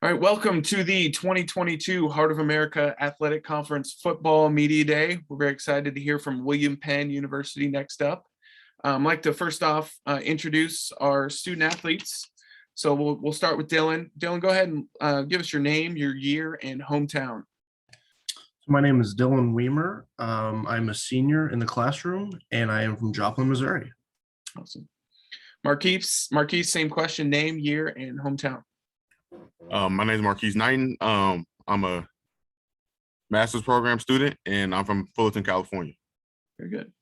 All right, welcome to the 2022 Heart of America Athletic Conference Football Media Day. We're very excited to hear from Penn University next up. I'd like to first off introduce our student athletes. So we'll start with Dylan. Dylan, go ahead and give us your name, your year, and hometown. My name is Dylan Weimer. I'm a senior in the classroom, and I am from Joplin, Missouri. Awesome. Marquise, same question, name, year, and hometown. My name is Marquise Knighton. I'm a master's program student, and I'm from Fullerton, California. Very good.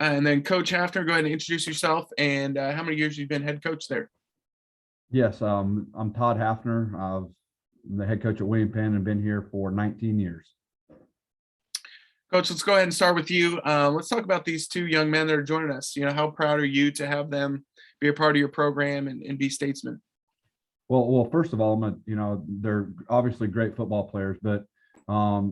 And then Coach Hafner, go ahead and introduce yourself and how many years you've been head coach there. Yes, I'm Todd Hafner. I'm the head coach at Penn and been here for 19 years. Coach, let's go ahead and start with you. Let's talk about these two young men that are joining us. You know, how proud are you to have them be a part of your program and be statesmen? Well, first of all, they're obviously great football players, but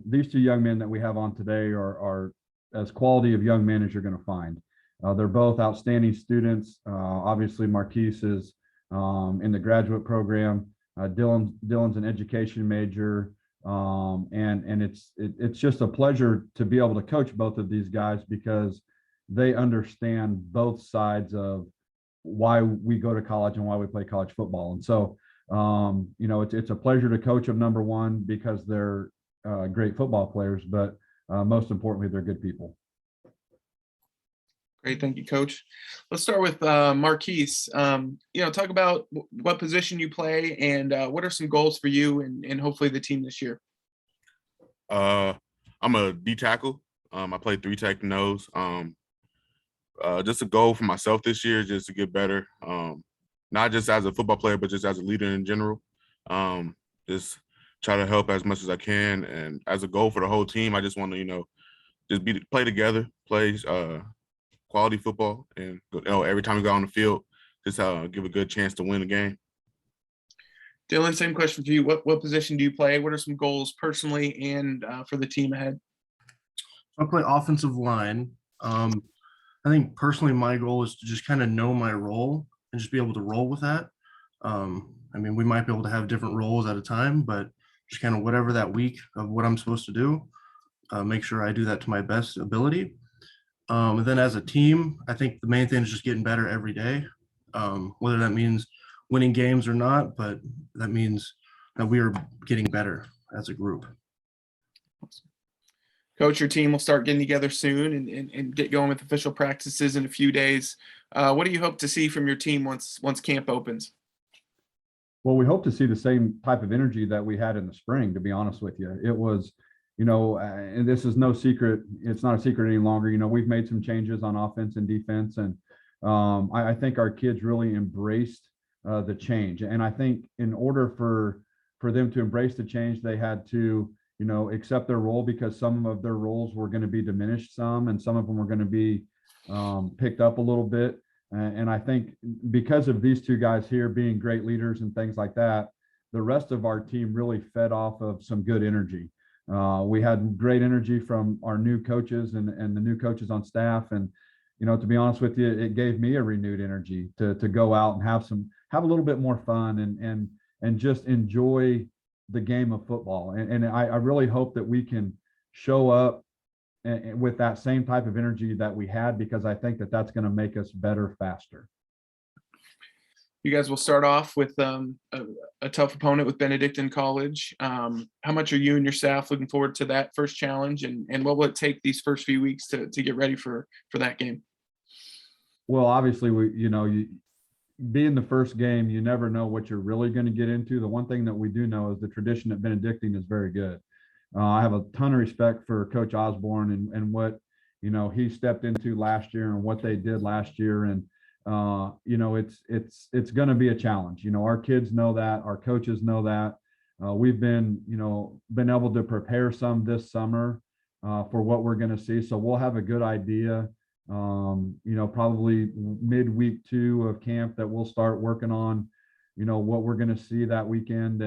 these two young men that we have on today are as quality of young men as you're going to find. They're both outstanding students. Obviously, Marquise is in the graduate program. Dylan's an education major, and it's just a pleasure to be able to coach both of these guys because they understand both sides of why we go to college and why we play college football. And so, it's a pleasure to coach them, number one, because they're great football players, but most importantly, they're good people. Great. Thank you, Coach. Let's start with Marquise. Talk about what position you play and what are some goals for you and hopefully the team this year. I'm a D tackle. I play 3 tech nose. Just a goal for myself this year, just to get better. Not just as a football player, but just as a leader in general. Just try to help as much as I can. And as a goal for the whole team, I just want to, just play together, play quality football, and every time we go on the field, just give a good chance to win the game. Dylan, same question for you. What position do you play? What are some goals personally and for the team ahead? I play offensive line. I think personally my goal is to just kind of know my role and just be able to roll with that. We might be able to have different roles at a time, but just kind of whatever that week of what I'm supposed to do, make sure I do that to my best ability. And then as a team, I think the main thing is just getting better every day, whether that means winning games or not, but that means that we are getting better as a group. Coach, your team will start getting together soon and get going with official practices in a few days. What do you hope to see from your team once camp opens? Well, we hope to see the same type of energy that we had in the spring, to be honest with you. It was, and this is no secret. It's not a secret any longer. We've made some changes on offense and defense, and I think our kids really embraced the change. And I think in order for them to embrace the change, they had to, accept their role, because some of their roles were going to be diminished and some of them were going to be picked up a little bit. And I think because of these two guys here being great leaders and things like that, the rest of our team really fed off of some good energy. We had great energy from our new coaches and the new coaches on staff. And, to be honest with you, it gave me a renewed energy to go out and have a little bit more fun and just enjoy the game of football. And I really hope that we can show up with that same type of energy that we had, because I think that that's going to make us better faster. You guys will start off with a tough opponent with Benedictine College. How much are you and your staff looking forward to that first challenge, and what will it take these first few weeks to get ready for that game? Well, obviously, being the first game, you never know what you're really going to get into. The one thing that we do know is the tradition at Benedictine is very good. I have a ton of respect for Coach Osborne and what, he stepped into last year and what they did last year. And, it's going to be a challenge. Our kids know that, our coaches know that. We've been able to prepare some this summer for what we're going to see. So we'll have a good idea, probably midweek 2 of camp, that we'll start working on, what we're going to see that weekend.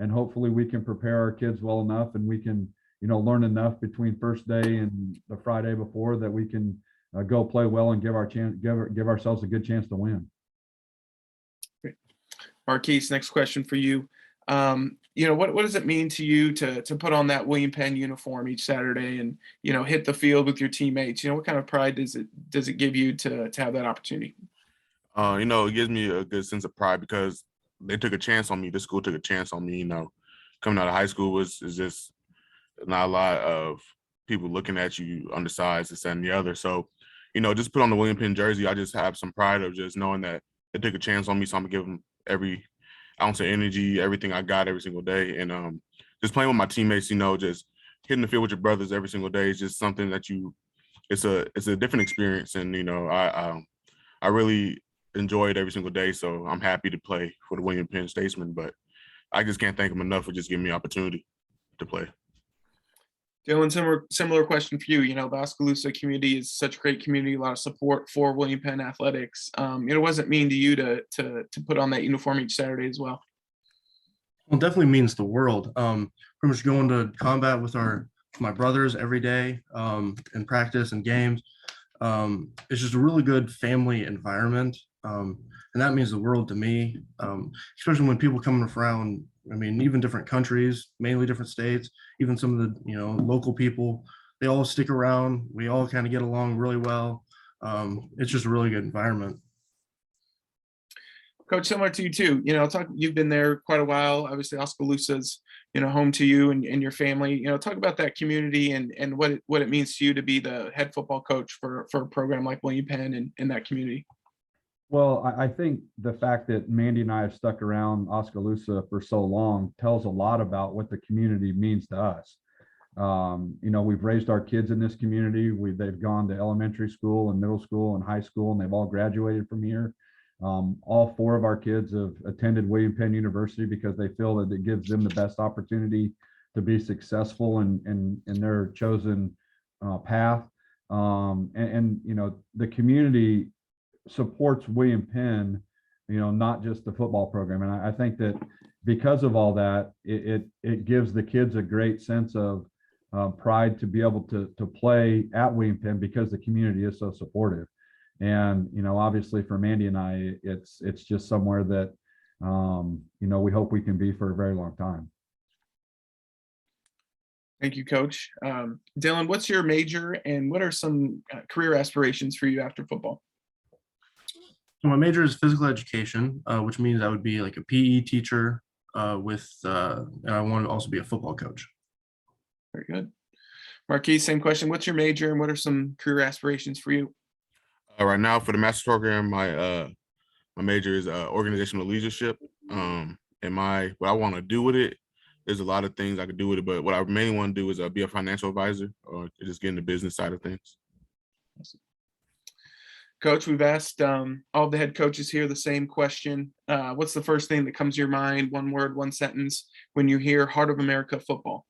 And hopefully we can prepare our kids well enough, and we can, learn enough between first day and the Friday before that we can go play well and give ourselves a good chance to win. Great. Marquise, next question for you. What does it mean to you to put on that William Penn uniform each Saturday and, hit the field with your teammates? What kind of pride does it give you to have that opportunity? It gives me a good sense of pride because they took a chance on me. The school took a chance on me. Coming out of high school is just not a lot of people looking at you undersized, this and the other. So, just put on the William Penn jersey. I just have some pride of just knowing that they took a chance on me. So I'm gonna give them every ounce of energy, everything I got every single day. And just playing with my teammates, just hitting the field with your brothers every single day is just something that it's a different experience. And, I really enjoy it every single day. So I'm happy to play for the William Penn Statesman, but I just can't thank them enough for just giving me opportunity to play. Dylan, similar question for you. The Oskaloosa community is such a great community, a lot of support for William Penn athletics. What does it mean to you to put on that uniform each Saturday as well? Well, it definitely means the world. Pretty much going to combat with my brothers every day in practice and games. It's just a really good family environment. And that means the world to me, especially when people coming around, even different countries, mainly different states, even some of the, local people, they all stick around. We all kind of get along really well. It's just a really good environment. Coach, similar to you too, you've been there quite a while. Obviously Oskaloosa's, home to you and your family. Talk about that community and what it means to you to be the head football coach for a program like William Penn and in that community. Well, I think the fact that Mandy and I have stuck around Oskaloosa for so long tells a lot about what the community means to us. We've raised our kids in this community. They've gone to elementary school and middle school and high school, and they've all graduated from here. All 4 of our kids have attended William Penn University because they feel that it gives them the best opportunity to be successful in their chosen path. The community supports William Penn, not just the football program. And I think that because of all that, it gives the kids a great sense of pride to be able to play at William Penn because the community is so supportive. And, obviously for Mandy and I, it's just somewhere that, we hope we can be for a very long time. Thank you, Coach. Dylan, what's your major and what are some career aspirations for you after football? So my major is physical education, which means I would be like a PE teacher and I want to also be a football coach. Very good. Marquise, same question. What's your major and what are some career aspirations for you? Right now for the master's program, my major is organizational leadership. And what I want to do with it, there's a lot of things I could do with it, but what I mainly want to do is be a financial advisor or just get in the business side of things. Awesome. Coach, we've asked all the head coaches here the same question. What's the first thing that comes to your mind, one word, one sentence, when you hear Heart of America football?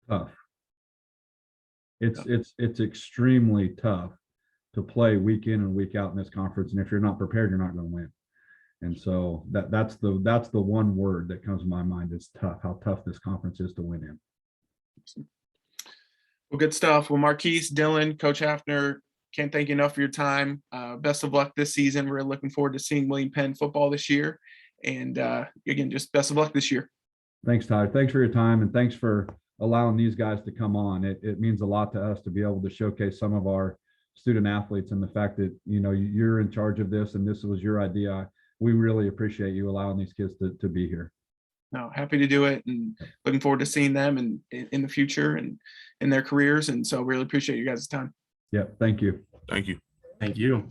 Tough. It's extremely tough to play week in and week out in this conference. And if you're not prepared, you're not going to win. And so that's the one word that comes to my mind is tough, how tough this conference is to win in. Awesome. Well, good stuff. Well, Marquise, Dylan, Coach Hafner, can't thank you enough for your time. Best of luck this season. We're looking forward to seeing William Penn football this year. And again, just best of luck this year. Thanks, Tyler. Thanks for your time. And thanks for allowing these guys to come on. It means a lot to us to be able to showcase some of our student athletes and the fact that, you're in charge of this and this was your idea. We really appreciate you allowing these kids to be here. No, happy to do it and looking forward to seeing them in the future and in their careers. And so really appreciate you guys' time. Yeah. Thank you. Thank you. Thank you.